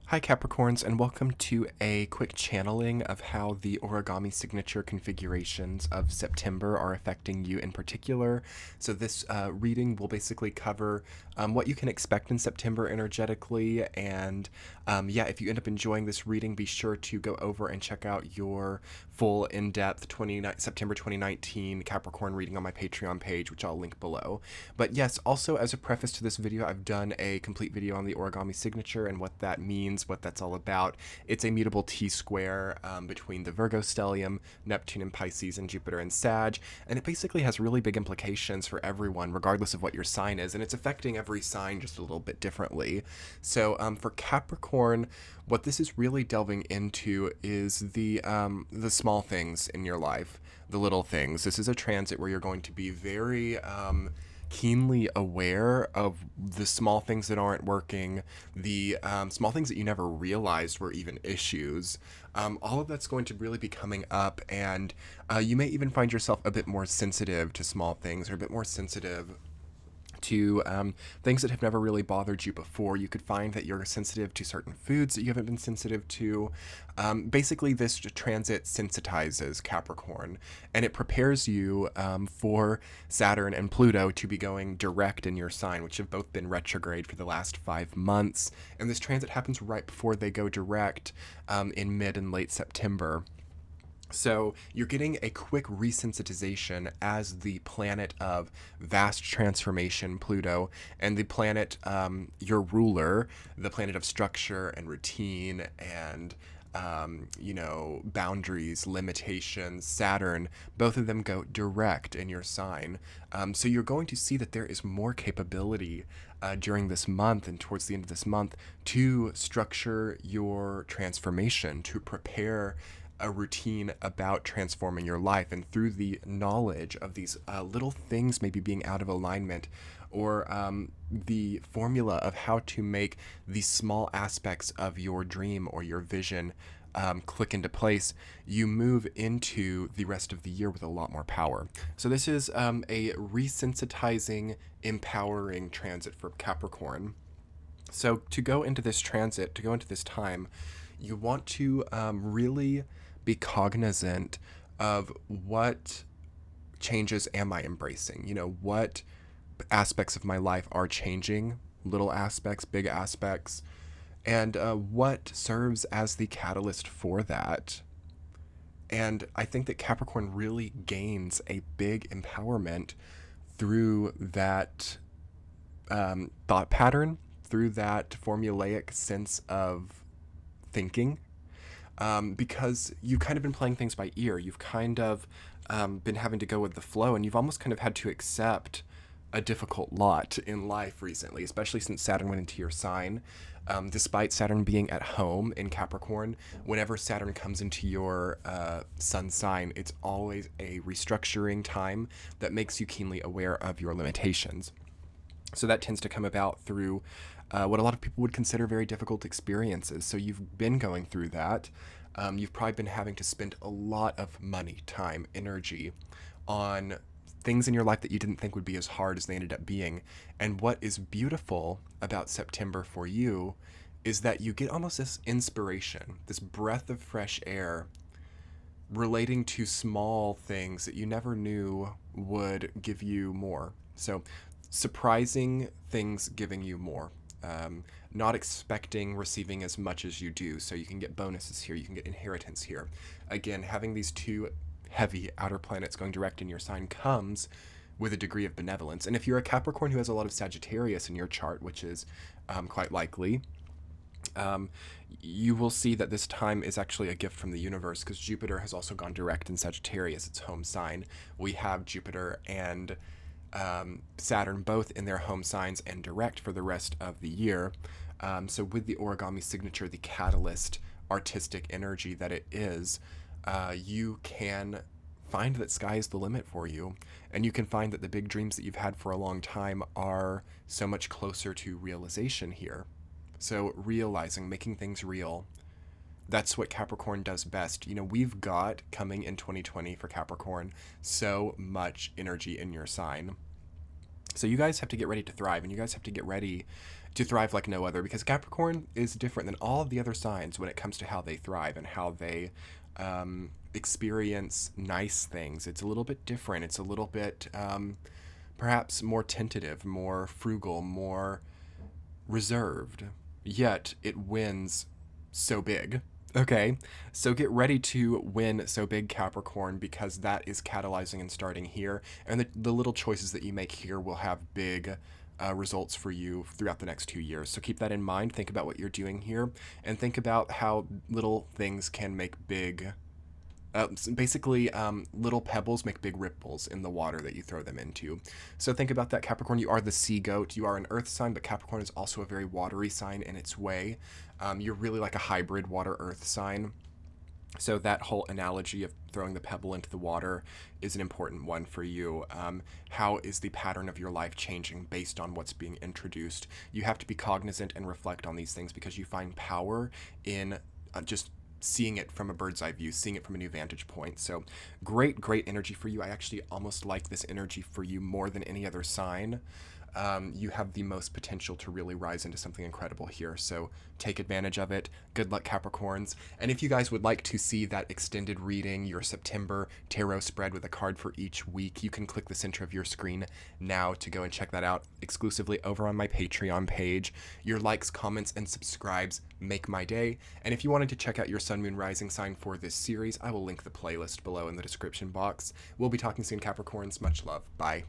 Hi Capricorns, and welcome to a quick channeling of how the origami signature configurations of September are affecting you in particular. So this reading will basically cover what you can expect in September energetically, and if you end up enjoying this reading, be sure to go over and check out your full in-depth September 2019 Capricorn reading on my Patreon page, which I'll link below. But yes, also as a preface to this video, I've done a complete video on the origami signature and what that means, what that's all about. It's a mutable T-square between the Virgo stellium, Neptune and Pisces, and Jupiter and Sag, and it basically has really big implications for everyone, regardless of what your sign is, and it's affecting every sign just a little bit differently. So for Capricorn, what this is really delving into is the small things in your life, the little things. This is a transit where you're going to be very keenly aware of the small things that aren't working, the small things that you never realized were even issues. All of that's going to really be coming up, and you may even find yourself a bit more sensitive to small things, or a bit more sensitive to things that have never really bothered you before. You could find that you're sensitive to certain foods that you haven't been sensitive to. Basically, this transit sensitizes Capricorn, and it prepares you for Saturn and Pluto to be going direct in your sign, which have both been retrograde for the last 5 months. And this transit happens right before they go direct in mid and late September. So you're getting a quick resensitization as the planet of vast transformation, Pluto, and the planet, your ruler, the planet of structure and routine and, boundaries, limitations, Saturn, both of them go direct in your sign. So you're going to see that there is more capability during this month and towards the end of this month to structure your transformation, to prepare a routine about transforming your life. And through the knowledge of these little things maybe being out of alignment, or the formula of how to make these small aspects of your dream or your vision click into place, you move into the rest of the year with a lot more power. So this is a resensitizing, empowering transit for Capricorn. So to go into this transit, to go into this time, you want to really be cognizant of what changes am I embracing? What aspects of my life are changing, little aspects, big aspects, and what serves as the catalyst for that. And I think that Capricorn really gains a big empowerment through that thought pattern, through that formulaic sense of thinking, because you've kind of been playing things by ear. You've kind of been having to go with the flow, and you've almost kind of had to accept a difficult lot in life recently, especially since Saturn went into your sign. Despite Saturn being at home in Capricorn, whenever Saturn comes into your sun sign, it's always a restructuring time that makes you keenly aware of your limitations. So that tends to come about through what a lot of people would consider very difficult experiences. So you've been going through that. You've probably been having to spend a lot of money, time, energy on things in your life that you didn't think would be as hard as they ended up being. And what is beautiful about September for you is that you get almost this inspiration, this breath of fresh air relating to small things that you never knew would give you more. So surprising things giving you more. Not expecting receiving as much as you do, so you can get bonuses here, you can get inheritance here. Again, having these two heavy outer planets going direct in your sign comes with a degree of benevolence. And if you're a Capricorn who has a lot of Sagittarius in your chart, which is quite likely, you will see that this time is actually a gift from the universe, because Jupiter has also gone direct in Sagittarius, its home sign. We have Jupiter and Saturn both in their home signs and direct for the rest of the year. So with the origami signature, the catalyst artistic energy that it is, you can find that sky is the limit for you, and you can find that the big dreams that you've had for a long time are so much closer to realization here. So realizing, making things real, that's what Capricorn does best. We've got coming in 2020 for Capricorn so much energy in your sign. So you guys have to get ready to thrive, and you guys have to get ready, to thrive like no other, because Capricorn is different than all of the other signs when it comes to how they thrive and how they experience nice things. It's a little bit different. It's a little bit perhaps more tentative, more frugal, more reserved, yet it wins so big. Okay, so get ready to win so big, Capricorn, because that is catalyzing and starting here. And the little choices that you make here will have big results for you throughout the next 2 years. So keep that in mind. Think about what you're doing here and think about how little things can make big. Basically, little pebbles make big ripples in the water that you throw them into. So think about that, Capricorn. You are the sea goat. You are an earth sign, but Capricorn is also a very watery sign in its way. You're really like a hybrid water-earth sign. So that whole analogy of throwing the pebble into the water is an important one for you. How is the pattern of your life changing based on what's being introduced? You have to be cognizant and reflect on these things because you find power in just seeing it from a bird's eye view, seeing it from a new vantage point. So great energy for you. I actually almost like this energy for you more than any other sign. You have the most potential to really rise into something incredible here. So take advantage of it. Good luck, Capricorns. And if you guys would like to see that extended reading, your September tarot spread with a card for each week, you can click the center of your screen now to go and check that out exclusively over on my Patreon page. Your likes, comments, and subscribes make my day. And if you wanted to check out your Sun, Moon, Rising sign for this series, I will link the playlist below in the description box. We'll be talking soon, Capricorns. Much love. Bye.